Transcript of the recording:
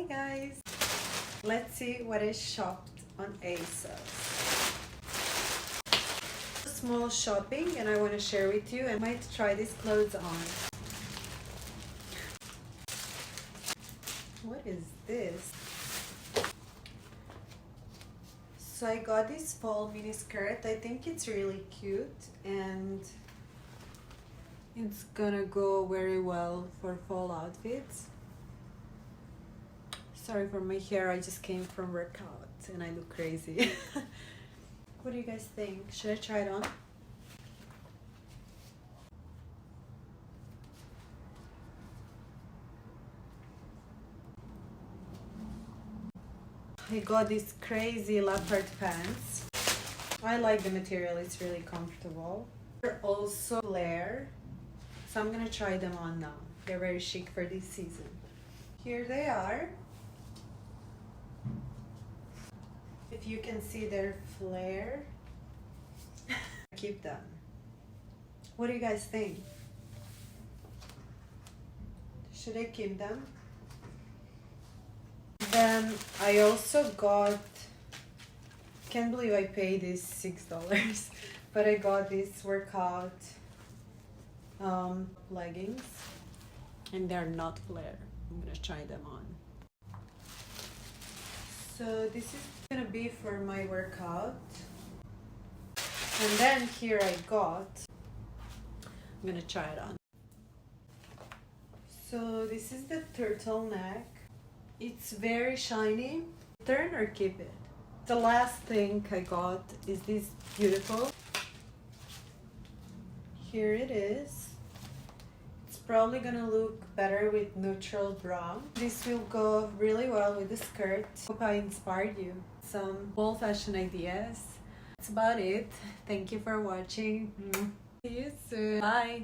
guys! Let's see what I shopped on ASOS. Small shopping and I want to share with you. I might try these clothes on. What is this? So I got this fall mini skirt. I think it's really cute and it's gonna go very well for fall outfits. Sorry for my hair, I just came from workout and I look crazy. What do you guys think? Should I try it on? I got these crazy leopard pants. I like the material, it's really comfortable. They're also flare, so I'm gonna try them on now. They're very chic for this season. Here they are. If you can see their flare, keep them. What do you guys think? Should I keep them? Then I also got, can't believe I paid this $6, but I got this workout leggings and they're not flare. I'm gonna try them on. So this is gonna be for my workout. And then here I got, I'm gonna try it on. So this is the turtleneck. It's very shiny. Return or keep it? The last thing I got is this beautiful. Here it is. It's probably gonna look better with neutral brown. This will go really well with the skirt. Hope I inspired you. Some fall fashion ideas. That's about it. Thank you for watching. See you soon. Bye.